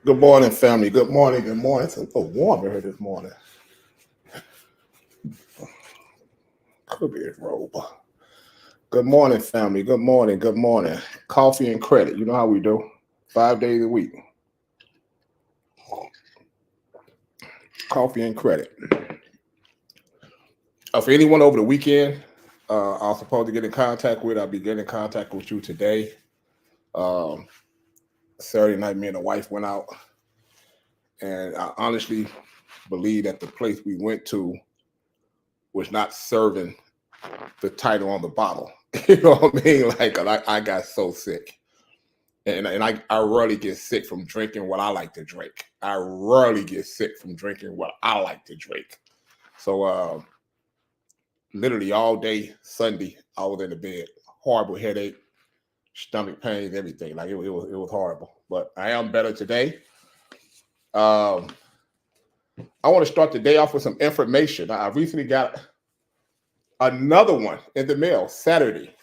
Good morning, family. Good morning. Good morning. It's a little warm here this morning. Could be his robe. Good morning, family. Good morning. Good morning. Coffee and credit. You know how we do. 5 days a week. Coffee and credit. For anyone over the weekend, I was supposed to get in contact with, I'll be getting in contact with you today. Saturday night, me and the wife went out. And I honestly believe that the place we went to was not serving the title on the bottle. You know what I mean? Like I got so sick. And I rarely get sick from drinking what I like to drink. I rarely get sick from drinking what I like to drink. So literally all day Sunday, I was in the bed. Horrible headache, stomach pains, everything. Like it was horrible. But I am better today. I want to start the day off with some information. I recently got another one in the mail Saturday.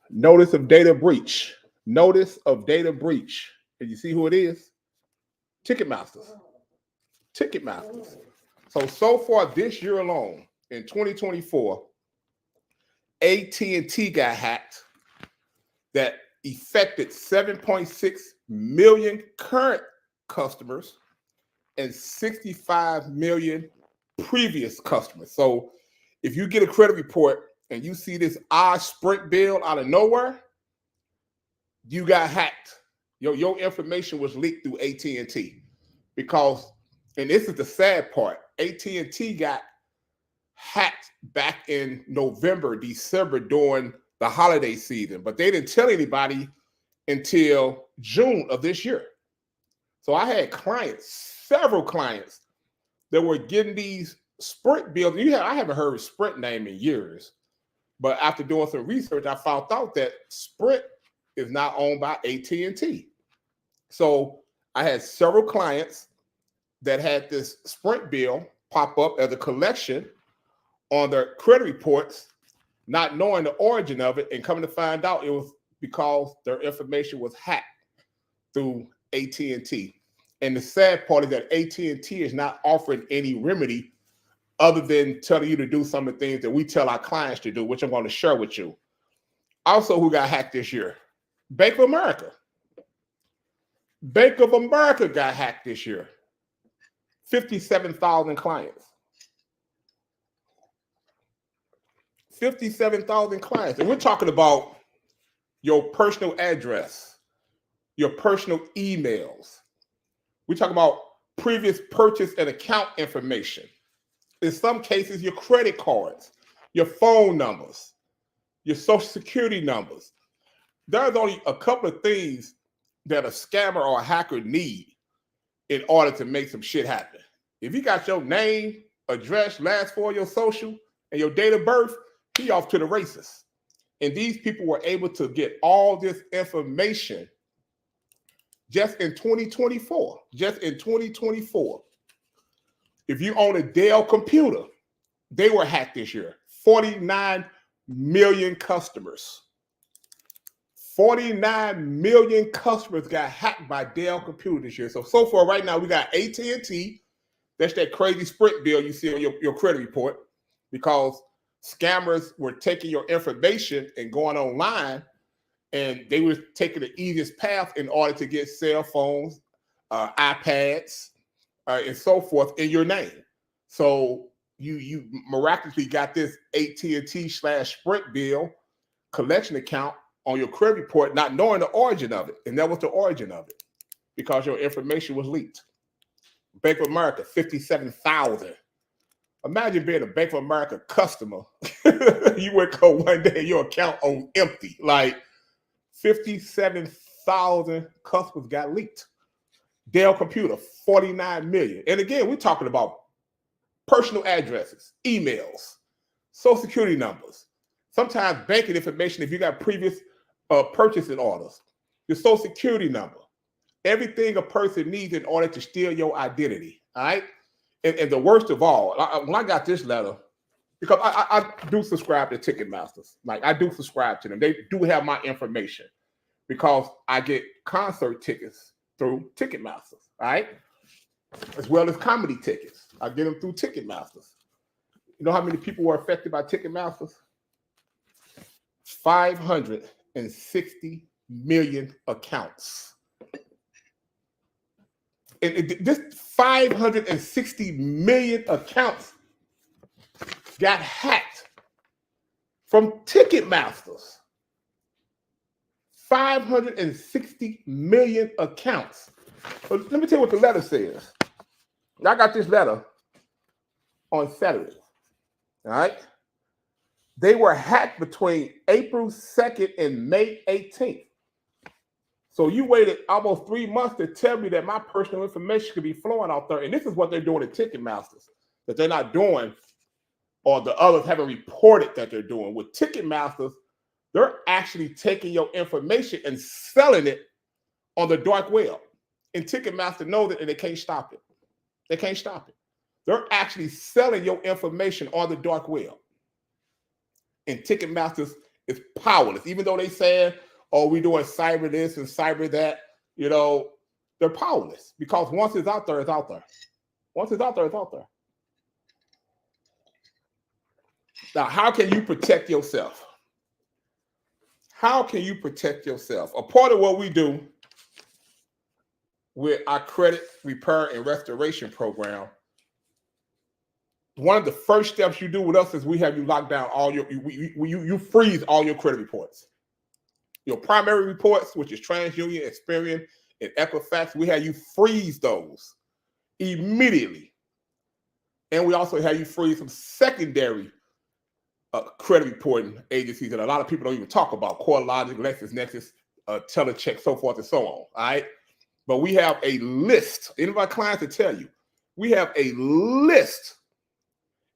Notice of data breach. Notice of data breach. And you see who it is? Ticketmasters. Ticketmasters. So far this year alone, in 2024, AT&T got hacked that affected 7.6 million current customers and 65 million previous customers. So if you get a credit report and you see this odd Sprint bill out of nowhere, you got hacked. Your information was leaked through AT&T because, and this is the sad part, AT&T got hacked back in November, December during the holiday season, but they didn't tell anybody until June of this year. So I had clients, several clients, that were getting these Sprint bills. I haven't heard of Sprint name in years, but after doing some research, I found out that Sprint is now owned by AT&T. So I had several clients that had this Sprint bill pop up as a collection on their credit reports, not knowing the origin of it, and coming to find out it was because their information was hacked through AT&T. And the sad part is that AT&T is not offering any remedy other than telling you to do some of the things that we tell our clients to do, which I'm going to share with you. Also, who got hacked this year? Bank of America. Bank of America got hacked this year. 57,000 clients. 57,000 clients. And we're talking about your personal address, your personal emails. We talk about previous purchase and account information. In some cases, your credit cards, your phone numbers, your social security numbers. There's only a couple of things that a scammer or a hacker need in order to make some shit happen. If you got your name, address, last four of your social, and your date of birth, he off to the races. And these people were able to get all this information just in 2024. Just in 2024. If you own a Dell computer, they were hacked this year. 49 million customers. 49 million customers got hacked by Dell computer this year. So far right now, we got AT&T. That's that crazy Sprint bill you see on your credit report, because scammers were taking your information and going online, and they were taking the easiest path in order to get cell phones, iPads, and so forth in your name. So you miraculously got this AT&T/Sprint bill collection account on your credit report, not knowing the origin of it. And that was the origin of it, because your information was leaked. Bank of America, 57,000. Imagine being a Bank of America customer. You wake up one day and your account on empty. Like 57,000 customers got leaked. Dell computer, 49 million. And again, we're talking about personal addresses, emails, social security numbers, sometimes banking information if you got previous purchasing orders, your social security number, everything a person needs in order to steal your identity. All right. And the worst of all, when I got this letter, because I do subscribe to Ticketmasters. Like I do subscribe to them. They do have my information, because I get concert tickets through Ticketmasters, all right? As well as comedy tickets. I get them through Ticketmasters. You know how many people were affected by Ticketmasters? 560 million accounts. And this 560 million accounts got hacked from Ticketmasters. 560 million accounts. But let me tell you what the letter says. I got this letter on Saturday. All right. They were hacked between April 2nd and May 18th. So you waited almost 3 months to tell me that my personal information could be flowing out there. And this is what they're doing at Ticketmasters that they're not doing, or the others haven't reported that they're doing. With Ticketmasters, they're actually taking your information and selling it on the dark web. And Ticketmaster knows it, and they can't stop it. They can't stop it. They're actually selling your information on the dark web. And Ticketmasters is powerless. Even though they say, oh, we're doing cyber this and cyber that, you know, they're powerless. Because once it's out there, it's out there. Once it's out there, it's out there. Now, how can you protect yourself? How can you protect yourself? A part of what we do with our credit repair and restoration program, one of the first steps you do with us is we have you lock down all your, you freeze all your credit reports. Your primary reports, which is TransUnion, Experian, and Equifax, we have you freeze those immediately. And we also have you freeze some secondary credit reporting agencies that a lot of people don't even talk about: CoreLogic, LexisNexis, Telecheck, so forth and so on. All right. But we have a list. Any of our clients will tell you, we have a list.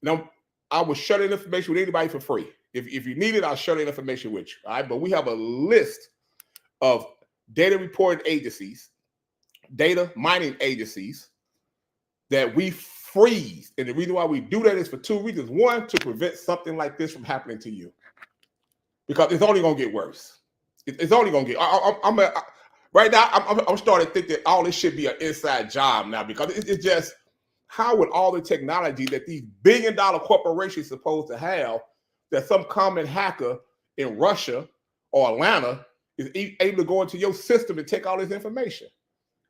Now, I will share that information with anybody for free. If you need it, I'll share that information with you. All right. But we have a list of data reporting agencies, data mining agencies that we freeze. And the reason why we do that is for two reasons. One, to prevent something like this from happening to you, because it's only going to get worse. It's only going to get, right now, I'm starting to think that all this should be an inside job now, because it's just, how would all the technology that these billion-dollar corporations supposed to have, that some common hacker in Russia or Atlanta is able to go into your system and take all this information?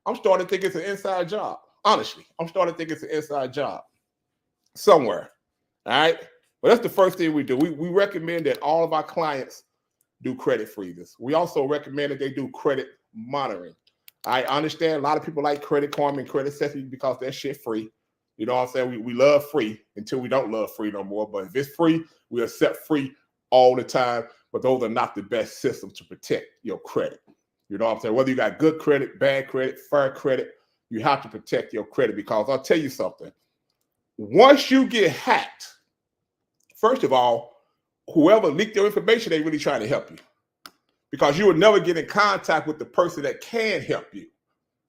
I'm starting to think it's an inside job. Honestly, I'm starting to think it's an inside job somewhere. All right. But that's the first thing we do. We recommend that all of our clients do credit freezes. We also recommend that they do credit monitoring. I understand a lot of people like Credit Karma and Credit Sesame because that shit free. You know what I'm saying? We love free until we don't love free no more. But if it's free, we accept free all the time. But those are not the best systems to protect your credit. You know what I'm saying? Whether you got good credit, bad credit, fair credit, you have to protect your credit, because I'll tell you something. Once you get hacked, first of all, whoever leaked your information, they really trying to help you, because you will never get in contact with the person that can help you.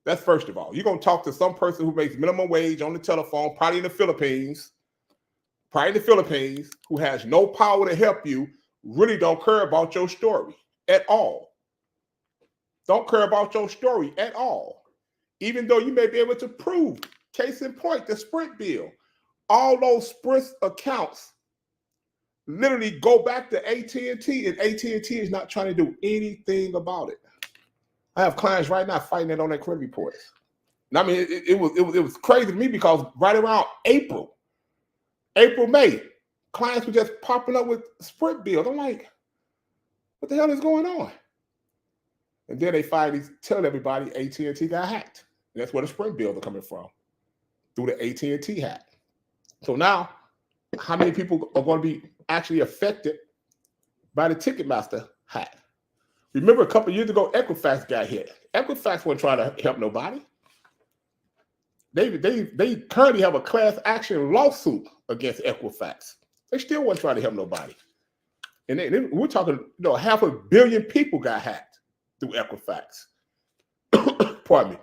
That's first of all. You're going to talk to some person who makes minimum wage on the telephone, probably in the Philippines, who has no power to help you, really don't care about your story at all. Don't care about your story at all. Even though you may be able to prove, case in point, the Sprint bill. All those Sprint accounts literally go back to AT&T, and AT&T is not trying to do anything about it. I have clients right now fighting it on their credit reports. And I mean, it was crazy to me, because right around April, May, clients were just popping up with Sprint bills. I'm like, what the hell is going on? And then they finally tell everybody AT&T got hacked. And that's where the Sprint bills are coming from, through the AT&T hack. So now, how many people are going to be actually affected by the Ticketmaster hack? Remember, a couple of years ago, Equifax got hit. Equifax wasn't trying to help nobody. They currently have a class action lawsuit against Equifax. They still wasn't trying to help nobody. And we're talking, 500 million people got hacked through Equifax. Pardon me.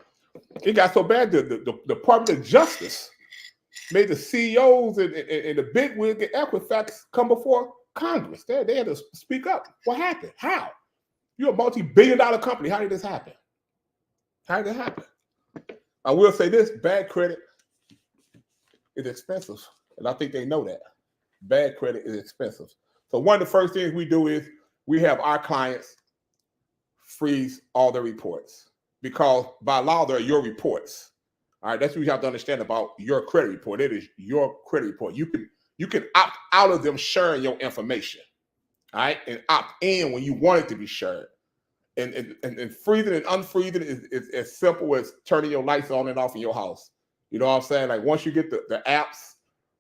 It got so bad that the Department of Justice made the CEOs and the bigwig at Equifax come before Congress. They had to speak up. What happened? How? You're a multi-billion-dollar company. How did this happen? How did it happen? I will say this, bad credit is expensive. And I think they know that. Bad credit is expensive. So one of the first things we do is we have our clients freeze all their reports because by law, they're your reports. All right, that's what you have to understand about your credit report. It is your credit report. You can opt out of them sharing your information. All right, and opt in when you want it to be shared. And freezing and unfreezing is as simple as turning your lights on and off in your house. You know what I'm saying? Like once you get the apps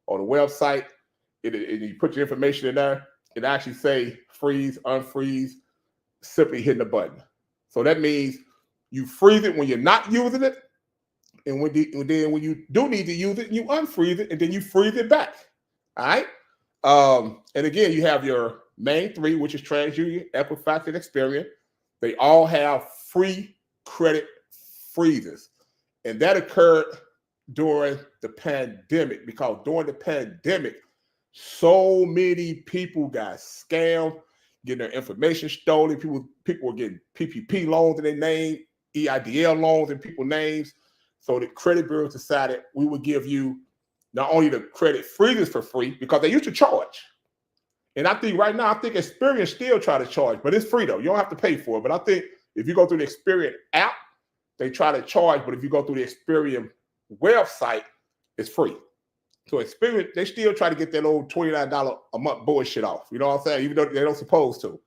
or the website, and you put your information in there, it actually say freeze, unfreeze, simply hitting the button. So that means you freeze it when you're not using it, and then when you do need to use it, you unfreeze it, and then you freeze it back. All right. And again, you have your main three, which is TransUnion, Equifax, and Experian. They all have free credit freezes. And that occurred during the pandemic because during the pandemic, so many people got scammed, getting their information stolen. People were getting PPP loans in their name, EIDL loans in people's names. So the credit bureaus decided we would give you not only the credit freezes for free because they used to charge. And I think right now, I think Experian still try to charge, but it's free though. You don't have to pay for it. But I think if you go through the Experian app, they try to charge. But if you go through the Experian website, it's free. So Experian, they still try to get that old $29 a month bullshit off. You know what I'm saying? Even though they don't supposed to.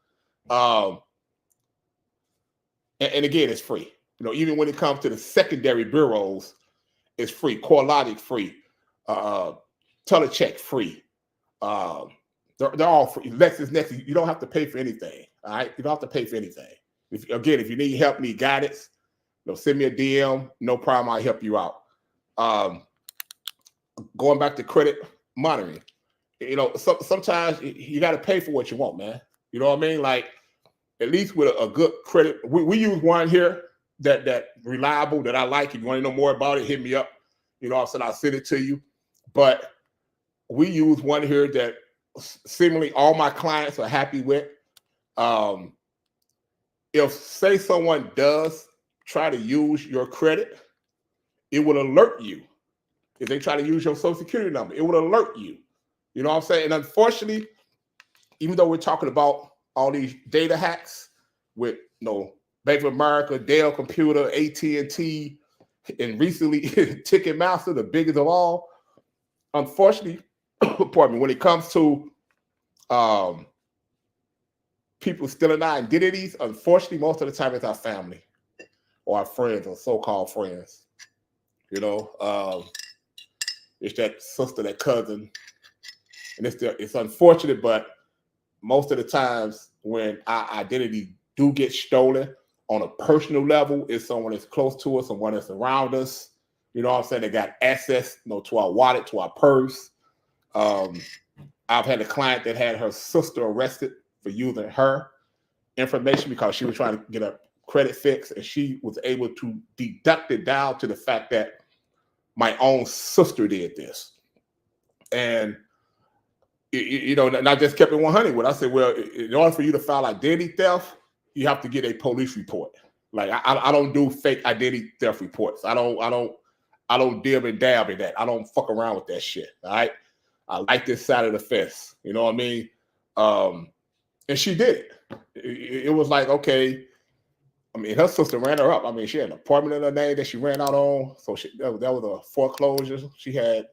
And again, it's free. You know, even when it comes to the secondary bureaus, it's free. CoreLogic free. Telecheck free. They're all free. LexisNexis, you don't have to pay for anything. All right, you don't have to pay for anything. If you need help, need guidance, send me a DM. No problem, I'll help you out. Going back to credit monitoring, sometimes you got to pay for what you want, man. You know what I mean? Like at least with a good credit, we use one here that reliable that I like. If you want to know more about it, hit me up. You know, I'll send it to you. But we use one here that seemingly all my clients are happy with. If say someone does try to use your credit, it will alert you. If they try to use your social security number, it will alert you. You know what I'm saying? And unfortunately, even though we're talking about all these data hacks with Bank of America, Dell Computer, AT&T, and recently Ticketmaster, the biggest of all, unfortunately, pardon me, when it comes to people stealing our identities, unfortunately, most of the time it's our family or our friends or so-called friends. It's that sister, that cousin. And it's unfortunate, but most of the times when our identity do get stolen on a personal level, it's someone that's close to us, someone that's around us. You know what I'm saying? They got access to our wallet, to our purse. I've had a client that had her sister arrested for using her information because she was trying to get a credit fix, and she was able to deduct it down to the fact that my own sister did this. And, and I just kept it 100 with. I said, well, in order for you to file identity theft, you have to get a police report. Like I don't do fake identity theft reports. I don't dib and dab in that. I don't fuck around with that shit. All right. I like this side of the fence. You know what I mean? And she did it. It was like, okay. I mean, her sister ran her up. I mean, she had an apartment in her name that she ran out on. So that was a foreclosure. She had,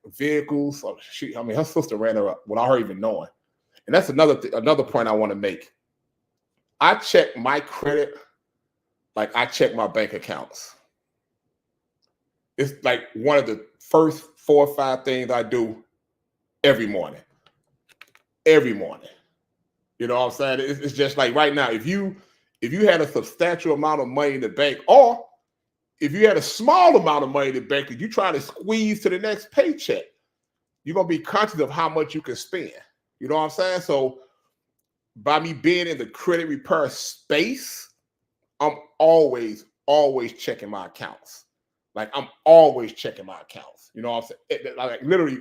vehicles. So her sister ran her up without her even knowing. And that's another point I want to make. I check my credit like I check my bank accounts. It's like one of the first 4 or 5 things I do every morning. Every morning. You know what I'm saying? It's just like right now, if you had a substantial amount of money in the bank, or if you had a small amount of money in the bank and you try to squeeze to the next paycheck, you're going to be conscious of how much you can spend. You know what I'm saying? So by me being in the credit repair space, I'm always checking my accounts. Like I'm always checking my accounts. You know what I'm saying? Like literally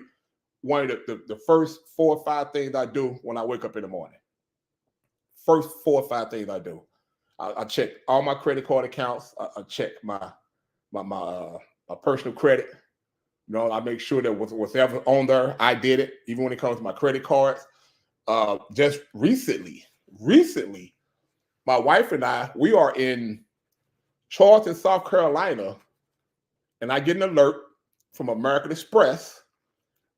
one of the first 4 or 5 things I do when I wake up in the morning. First 4 or 5 things I do. I check all my credit card accounts. I check my personal credit. You know, I make sure that whatever on there, I did it. Even when it comes to my credit cards. Just recently, my wife and I, we are in Charleston, South Carolina, and I get an alert from American Express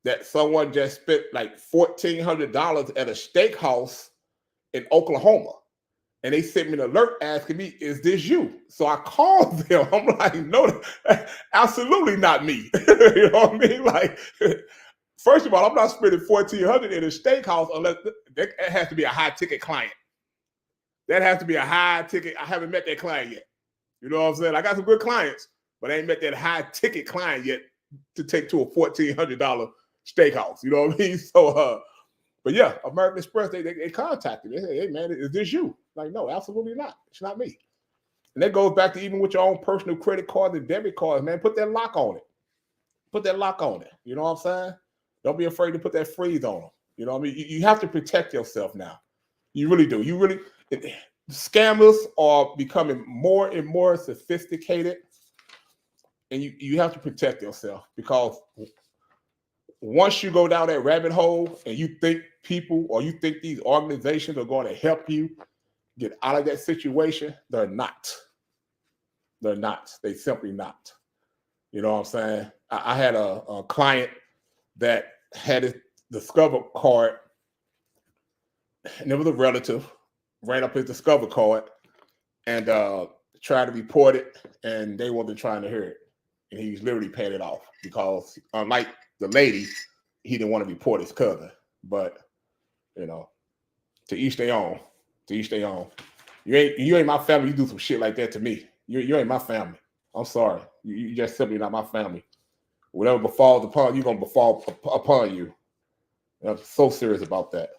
that someone just spent like $1,400 at a steakhouse in Oklahoma. And they sent me an alert asking me, is this you? So I called them. I'm like, no, absolutely not me. You know what I mean? Like, first of all, I'm not spending $1,400 in a steakhouse unless it has to be a high ticket client. That has to be a high ticket. I haven't met that client yet. You know what I'm saying? I got some good clients, but I ain't met that high ticket client yet to take to a $1,400 steakhouse. You know what I mean? So, but yeah, American Express, they contacted me. They said, hey, man, is this you? Like, no, absolutely not. It's not me. And that goes back to even with your own personal credit card and debit cards, man. Put that lock on it. Put that lock on it. You know what I'm saying? Don't be afraid to put that freeze on them. You know what I mean? You have to protect yourself now. You really do. Scammers are becoming more and more sophisticated, and you have to protect yourself, because once you go down that rabbit hole and you think people or you think these organizations are going to help you get out of that situation, they're not. They're not. They simply not. You know what I'm saying? I had a client that had his Discover card, and it was a relative, ran up his Discover card and tried to report it, and they wasn't trying to hear it. And he was literally paying it off because, unlike the lady, he didn't want to report his cousin. But, you know, to each their own. To each their own. You ain't my family. You do some shit like that to me. You ain't my family. I'm sorry. You just simply not my family. Whatever befalls upon you, gonna befall upon you. I'm so serious about that.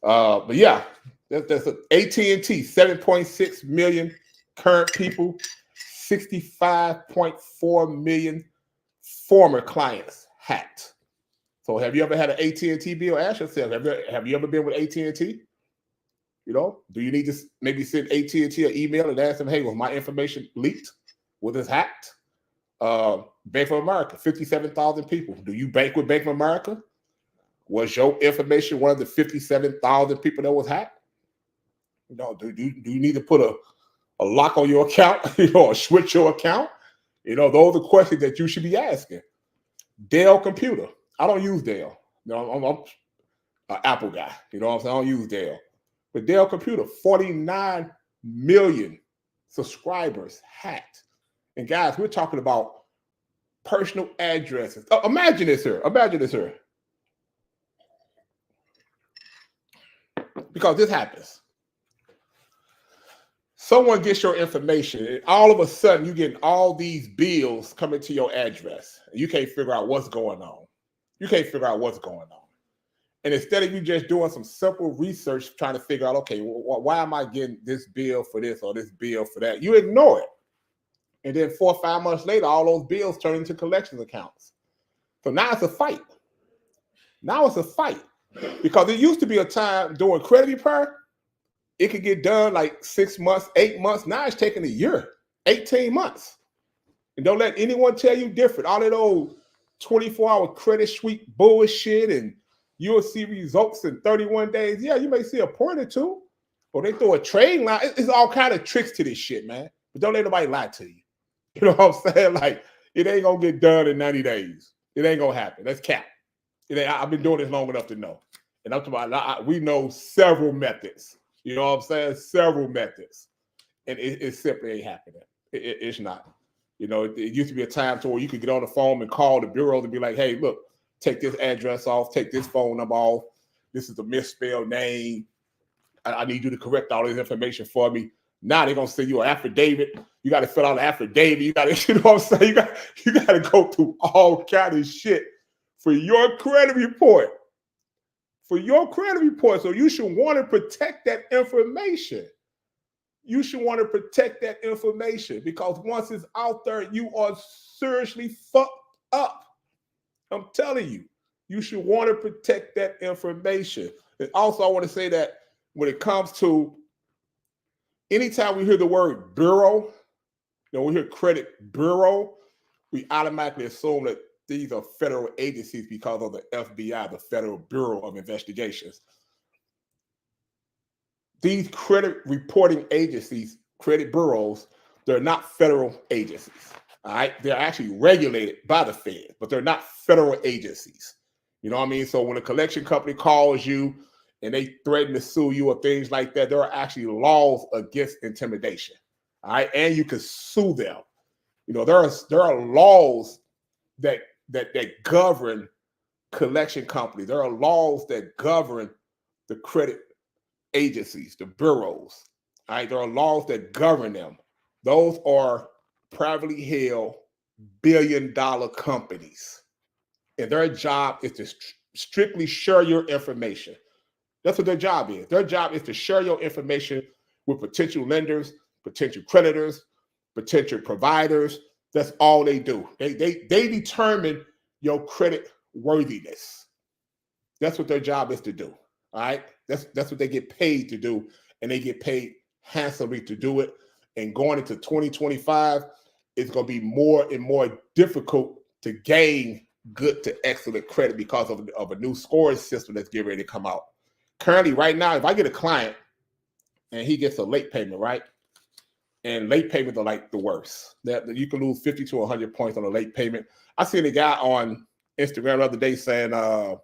But yeah, that's AT&T, 7.6 million current people, 65.4 million former clients hacked. So have you ever had an AT&T bill? Ask yourself, have you ever been with AT&T? You know, do you need to maybe send AT&T an email and ask them, hey, was my information leaked? Was this hacked? Bank of America, 57,000 people. Do you bank with Bank of America? Was your information one of the 57,000 people that was hacked? You know, do you need to put a lock on your account, or switch your account? You know, those are questions that you should be asking. Dell computer. I don't use Dell. You know, I'm an Apple guy. You know what I'm saying? I don't use Dell. But Dell computer, 49 million subscribers hacked. And guys, we're talking about personal addresses. Oh, imagine this here. Because this happens. Someone gets your information, and all of a sudden you get all these bills coming to your address. And you can't figure out what's going on. And instead of you just doing some simple research, trying to figure out, okay, why am I getting this bill for this or this bill for that? You ignore it. And then 4 or 5 months later, all those bills turn into collections accounts. So now it's a fight. Because it used to be a time during credit repair, it could get done like 6 months, 8 months. Now it's taking a year, 18 months. And don't let anyone tell you different. All that old 24-hour credit sweep bullshit, and you'll see results in 31 days. Yeah, you may see a point or two, or they throw a trading line. It's all kind of tricks to this shit, man. But don't let nobody lie to you. You know what I'm saying? Like, it ain't going to get done in 90 days. It ain't going to happen. That's cap. I've been doing this long enough to know. And I'm talking about, we know several methods. You know what I'm saying? Several methods. And it simply ain't happening. It's not. You know, it used to be a time to where you could get on the phone and call the bureau and be like, hey, look, take this address off, take this phone number off. This is a misspelled name. I need you to correct all this information for me. Now they're gonna send you an affidavit. You got to fill out an affidavit. You got to, you know what I'm saying? You got to go through all kind of shit for your credit report. So you should want to protect that information. Because once it's out there, you are seriously fucked up. I'm telling you, you should want to protect that information. And also, I want to say that when it comes to anytime we hear the word bureau, we hear credit bureau, we automatically assume that these are federal agencies because of the FBI, the Federal Bureau of Investigations. These credit reporting agencies, credit bureaus, they're not federal agencies. All right, they're actually regulated by the Fed, but they're not federal agencies. You know what I mean? So when a collection company calls you and they threaten to sue you or things like that, there are actually laws against intimidation. All right, and you can sue them. There are laws that govern collection companies. There are laws that govern the credit agencies, the bureaus. All right, there are laws that govern them. Those are privately held billion-dollar companies, and their job is to strictly share your information. That's what their job is. Their job is to share your information with potential lenders, potential creditors, potential providers. That's all they do. They determine your credit worthiness. That's what their job is to do. All right. That's what they get paid to do, and they get paid handsomely to do it. And going into 2025, it's going to be more and more difficult to gain good to excellent credit because of a new scoring system that's getting ready to come out. Currently, right now, if I get a client and he gets a late payment, right? And late payments are like the worst. That you can lose 50 to 100 points on a late payment. I seen a guy on Instagram the other day saying the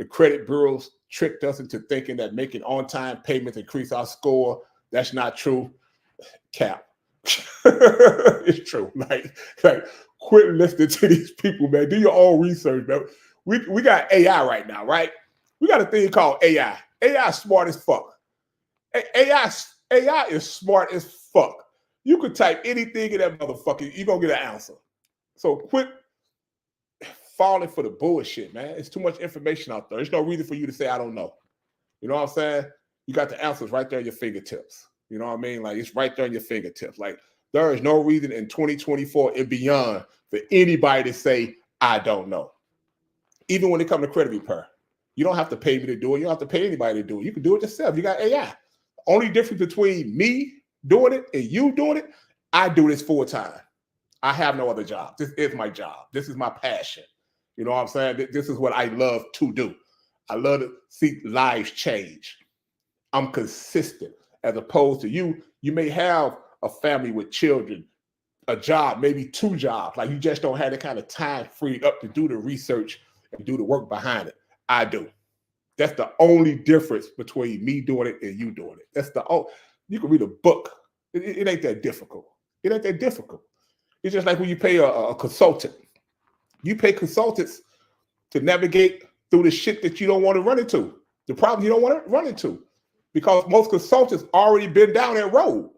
credit bureaus tricked us into thinking that making on-time payments increase our score. That's not true. Cap. It's true. Like quit listening to these people, man. Do your own research, man. We got AI right now, right? We got a thing called AI. AI is smart as fuck. AI is smart as fuck. You could type anything in that motherfucker, you're going to get an answer. So quit falling for the bullshit, man. It's too much information out there. There's no reason for you to say, I don't know. You know what I'm saying? You got the answers right there in your fingertips. You know what I mean? Like, it's right there in your fingertips. Like, there is no reason in 2024 and beyond for anybody to say, I don't know. Even when it comes to credit repair. You don't have to pay me to do it. You don't have to pay anybody to do it. You can do it yourself. You got AI. Only difference between me doing it and you doing it, I do this full time. I have no other job. This is my job. This is my passion. You know what I'm saying? This is what I love to do. I love to see lives change. I'm consistent as opposed to you. You may have a family with children, a job, maybe two jobs. Like, you just don't have the kind of time freed up to do the research and do the work behind it. I do. That's the only difference between me doing it and you doing it. That's you can read a book. It ain't that difficult. It ain't that difficult. It's just like when you pay a consultant. You pay consultants to navigate through the shit that you don't want to run into, the problems you don't want to run into, because most consultants already been down that road.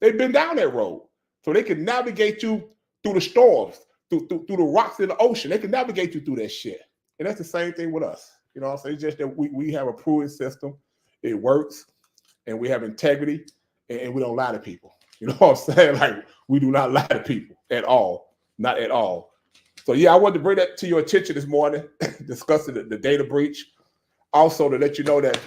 They've been down that road. So they can navigate you through the storms, through the rocks in the ocean. They can navigate you through that shit. And that's the same thing with us. You know what I'm saying? It's just that we have a proven system. It works, and we have integrity, and we don't lie to people. You know what I'm saying? Like, we do not lie to people at all. Not at all. So, yeah, I wanted to bring that to your attention this morning, discussing the data breach. Also, to let you know that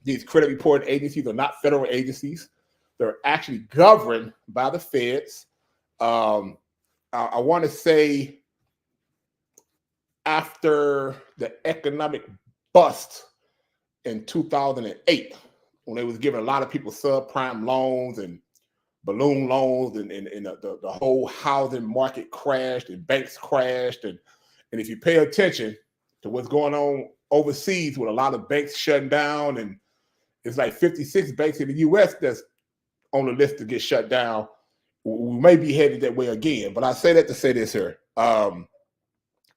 these credit reporting agencies are not federal agencies. They're actually governed by the feds. I want to say after the economic bust in 2008, when they was giving a lot of people subprime loans and balloon loans, and the whole housing market crashed and banks crashed. And if you pay attention to what's going on overseas with a lot of banks shutting down, and it's like 56 banks in the U.S. that's on the list to get shut down, we may be headed that way again. But I say that to say this here.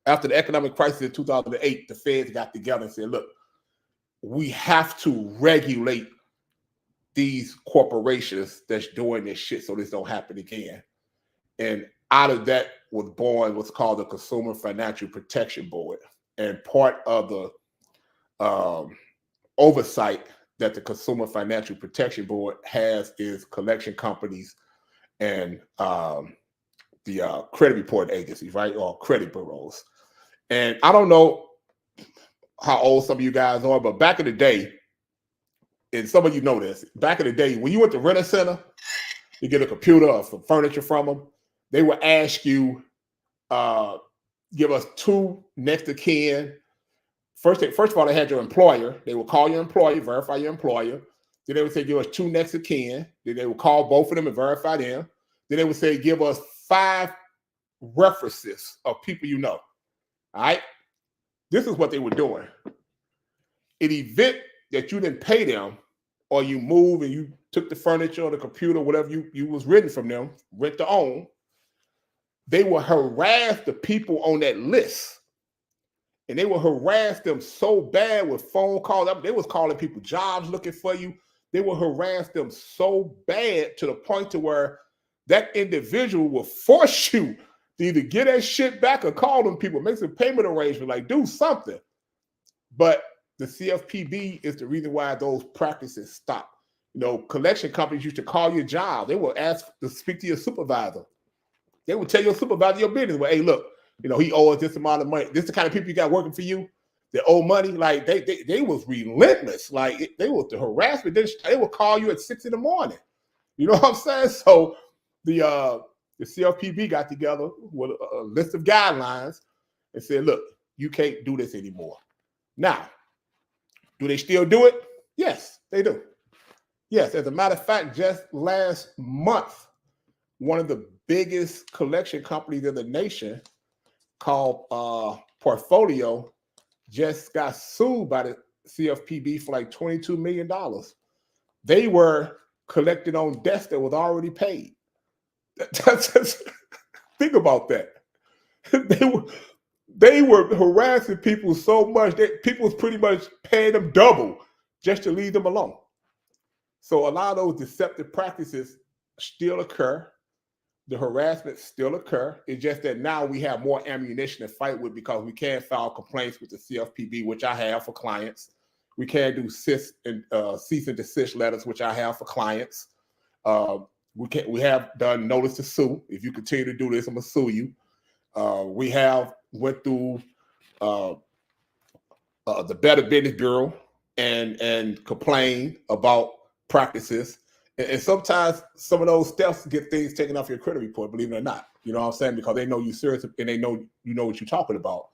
After the economic crisis in 2008, the feds got together and said, look, we have to regulate these corporations that's doing this shit so this don't happen again. And out of that was born what's called the Consumer Financial Protection Board. And part of the oversight that the Consumer Financial Protection Board has is collection companies and the credit reporting agencies, right? Or credit bureaus. And I don't know how old some of you guys are, but back in the day, and some of you know this, back in the day, when you went to rent a center, you get a computer or some furniture from them, they would ask you, give us 2 next of kin. First of all, they had your employer. They would call your employer, verify your employer. Then they would say, give us 2 next of kin. Then they would call both of them and verify them. Then they would say, give us 5 references of people you know. All right? This is what they were doing. In the event that you didn't pay them, or you moved and you took the furniture or the computer, whatever you was renting from them, rent to own, they will harass the people on that list. And they will harass them so bad with phone calls. They was calling people jobs looking for you. They will harass them so bad to the point to where that individual will force you to either get that shit back or call them people, make some payment arrangement, like do something. But the CFPB is the reason why those practices stop. You know, collection companies used to call your job. They will ask to speak to your supervisor. They would tell your supervisor your business. Well, hey, look, you know, he owes this amount of money. This is the kind of people you got working for you. They owe money. Like they was relentless. Like they was the harassment. They would call you at 6 a.m. You know what I'm saying? So the CFPB got together with a list of guidelines and said, look, you can't do this anymore. Now, do they still do it? Yes, they do. Yes, as a matter of fact, just last month, one of the biggest collection companies in the nation called Portfolio just got sued by the CFPB for like $22 million. They were collected on debts that was already paid. Think about that. They were harassing people so much that people was pretty much paying them double just to leave them alone. So a lot of those deceptive practices still occur. The harassment still occur. It's just that now we have more ammunition to fight with because we can't file complaints with the CFPB, which I have for clients. We can't do cease and desist letters, which I have for clients. We have done notice to sue. If you continue to do this, I'm gonna sue you. We have went through the Better Business Bureau and complained about practices. And sometimes some of those steps get things taken off your credit report, believe it or not. You know what I'm saying? Because they know you're serious and they know you know what you're talking about.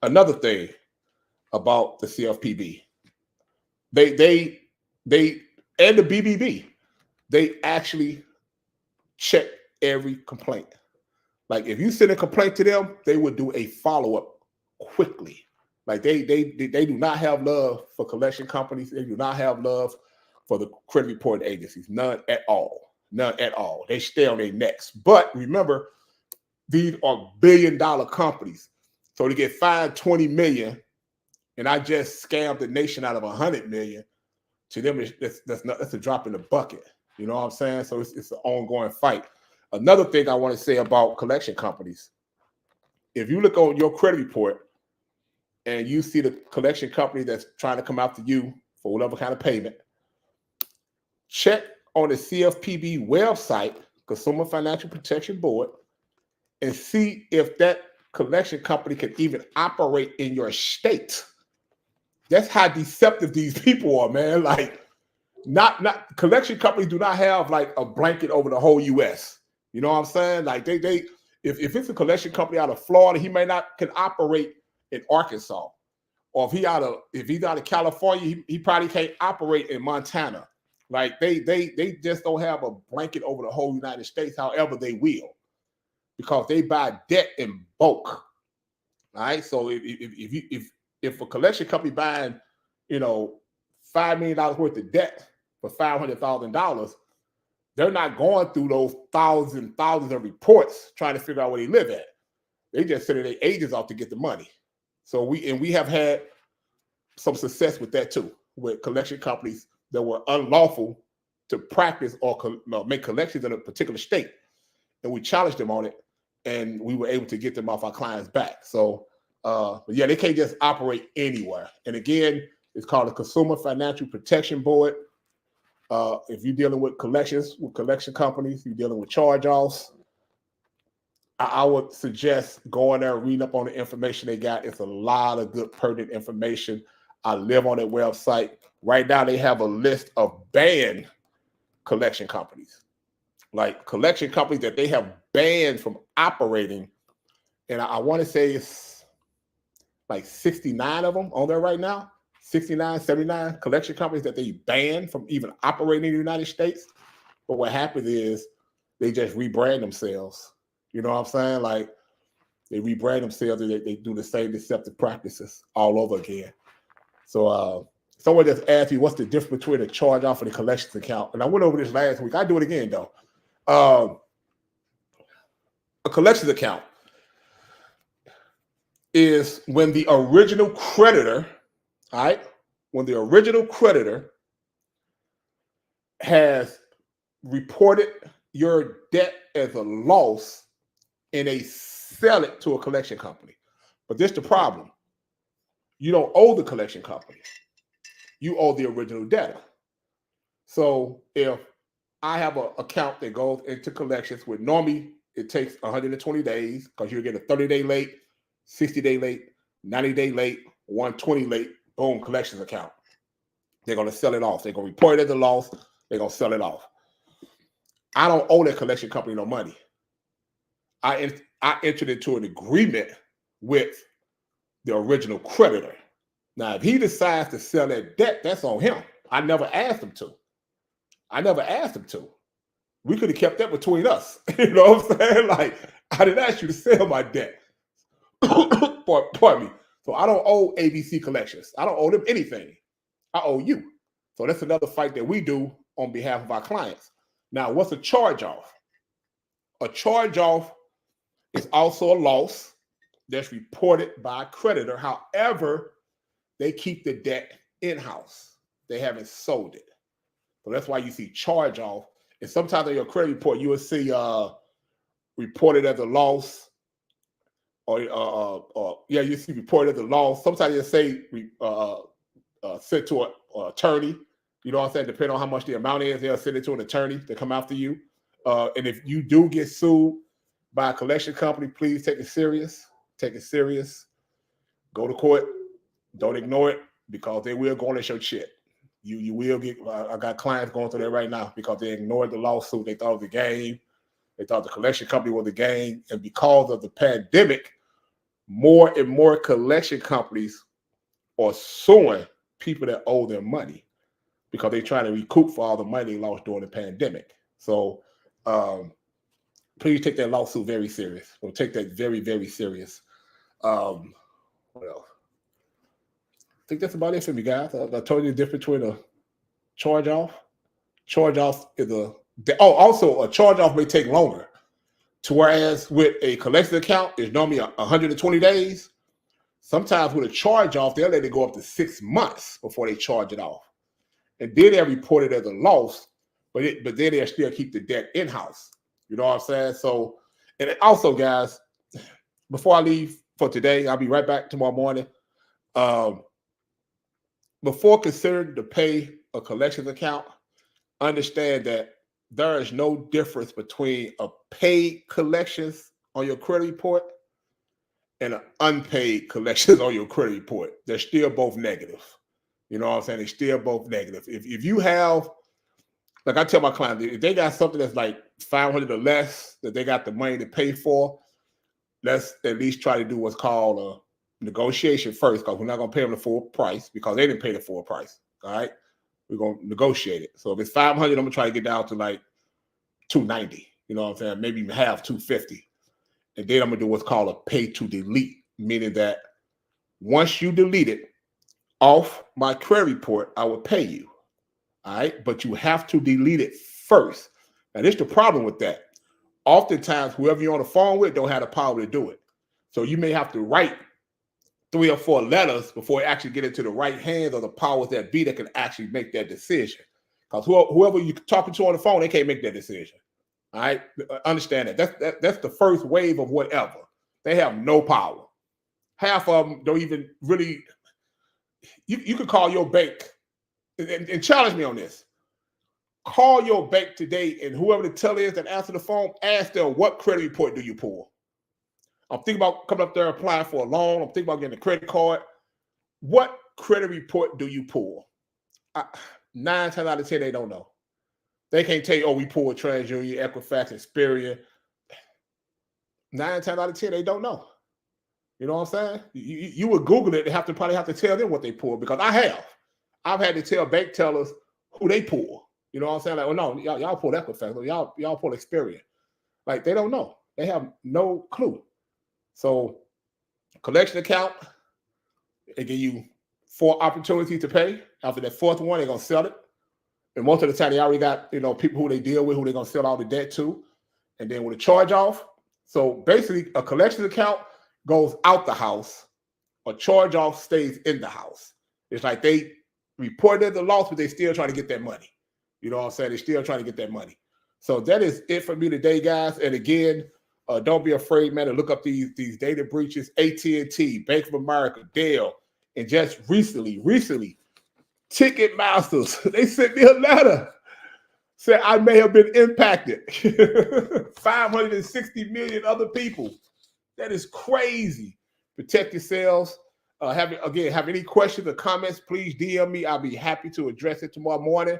Another thing about the CFPB, they and the BBB, they actually check every complaint. Like if you send a complaint to them, they would do a follow-up quickly. Like they do not have love for collection companies. They do not have love for the credit reporting agencies. None at all. None at all. They stay on their necks. But remember, these are billion-dollar companies. So to get fined $20 million, and I just scammed the nation out of $100 million, to them, that's a drop in the bucket. You know what I'm saying? So it's an ongoing fight. Another thing I want to say about collection companies, if you look on your credit report and you see the collection company that's trying to come after you for whatever kind of payment, check on the CFPB website, Consumer Financial Protection Board, and see if that collection company can even operate in your state. That's how deceptive these people are, man. Like, not collection companies do not have like a blanket over the whole U.S. You know what I'm saying? Like if it's a collection company out of Florida, he may not can operate in Arkansas, or if he's out of California, he probably can't operate in Montana. Like they just don't have a blanket over the whole United States. However, they will, because they buy debt in bulk. All right. So if a collection company buying, $5 million worth of debt for $500,000, they're not going through those thousands of reports trying to figure out where they live at. They just send their agents out to get the money. So we have had some success with that too, with collection companies that were unlawful to practice or make collections in a particular state, and we challenged them on it, and we were able to get them off our clients' back. So, but yeah, they can't just operate anywhere. And again, it's called the Consumer Financial Protection Board. If you're dealing with collections, with collection companies, you're dealing with charge-offs, I would suggest going there and reading up on the information they got. It's a lot of good pertinent information. I live on that website. right now they have a list of banned collection companies, like collection companies that they have banned from operating. And I want to say it's like 69 of them on there right now, 69, 79 collection companies that they banned from even operating in the United States. But what happens is they just rebrand themselves. You know what I'm saying? Like they rebrand themselves and they do the same deceptive practices all over again. So someone just asked me what's the difference between a charge off and a collections account. And I went over this last week. I do it again though. A collections account is when the original creditor, all right, when the original creditor has reported your debt as a loss and they sell it to a collection company. But this is the problem. You don't owe the collection company. You owe the original debtor. So if I have an account that goes into collections with normally it takes 120 days because you're getting a 30-day late, 60-day late, 90-day late, 120 late, boom, collections account. They're going to sell it off. They're going to report it as a loss. They're going to sell it off. I don't owe that collection company no money. I entered into an agreement with the original creditor. Now, if he decides to sell that debt, that's on him. I never asked him to. We could have kept that between us. You know what I'm saying? Like, I didn't ask you to sell my debt. Pardon me. So I don't owe ABC Collections. I don't owe them anything. I owe you. So that's another fight that we do on behalf of our clients. Now, what's a charge-off? A charge-off is also a loss that's reported by a creditor. However, they keep the debt in-house. They haven't sold it. So that's why you see charge-off. And sometimes on your credit report, you will see reported as a loss, or you see reported as a loss. Sometimes you say sent to an attorney. You know what I'm saying? Depending on how much the amount is, they'll send it to an attorney to come after you. And if you do get sued by a collection company, please take it serious. Take it serious. Go to court. Don't ignore it because they will go on and show shit. You will get. I got clients going through that right now because they ignored the lawsuit. They thought it was a game. They thought the collection company was a game, and because of the pandemic, more and more collection companies are suing people that owe them money because they're trying to recoup for all the money they lost during the pandemic. So please take that lawsuit very serious. We'll take that very, very serious. What else? I think that's about it for me, guys. I told you the difference between a charge-off. Charge-off is also a charge-off may take longer. Whereas with a collection account, it's normally 120 days. Sometimes with a charge-off, they'll let it go up to 6 months before they charge it off. And then they're reported as a loss, but then they'll still keep the debt in-house. You know what I'm saying? So, and also, guys, before I leave for today, I'll be right back tomorrow morning. Before considering to pay a collections account, understand that there is no difference between a paid collections on your credit report and an unpaid collections on your credit report. They're still both negative. You know what I'm saying? They're still both negative. If you have, like I tell my clients, if they got something that's like $500 or less that they got the money to pay for, let's at least try to do what's called a negotiation first, because we're not going to pay them the full price because they didn't pay the full price. All right. We're going to negotiate it. So if it's 500, I'm going to try to get down to like 290. You know what I'm saying? Maybe even half 250. And then I'm going to do what's called a pay to delete, meaning that once you delete it off my credit report, I will pay you. All right. But you have to delete it first. Now, this is the problem with that. Oftentimes, whoever you're on the phone with don't have the power to do it. So you may have to write 3 or 4 letters before you actually get into the right hands of the powers that be that can actually make that decision. Because whoever you're talking to on the phone, they can't make that decision. All right? Understand that. That's the first wave of whatever. They have no power. Half of them don't even really. You could call your bank and challenge me on this. Call your bank today, and whoever the teller is that answer the phone, ask them, what credit report do you pull? I'm thinking about coming up there applying for a loan. I'm thinking about getting a credit card. What credit report do you pull? 9 times out of 10, they don't know. They can't tell you, oh, we pulled TransUnion, Equifax, Experian. 9 times out of 10, they don't know. You know what I'm saying? You would Google it, they probably have to tell them what they pulled, because I've had to tell bank tellers who they pull. You know what I'm saying? Like, well, no, y'all pulled Equifax, or y'all pulled Experian. Like, they don't know. They have no clue. So, collection account, they give you 4 opportunities to pay. After that 4th one, they're gonna sell it. And most of the time, they already got, people who they deal with, who they're gonna sell all the debt to. And then with a charge off, so basically a collection account goes out the house, a charge off stays in the house. It's like they reported the loss, but they still trying to get that money. You know what I'm saying? They're still trying to get that money. So that is it for me today, guys. And again, don't be afraid, man, to look up these data breaches. AT&T, Bank of America, Dell, and just recently, Ticketmasters, they sent me a letter. Said I may have been impacted. 560 million other people. That is crazy. Protect yourselves. Have any questions or comments, please DM me. I'll be happy to address it tomorrow morning.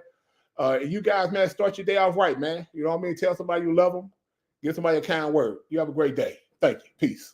You guys, man, start your day off right, man. You know what I mean? Tell somebody you love them. Give somebody a kind word. You have a great day. Thank you. Peace.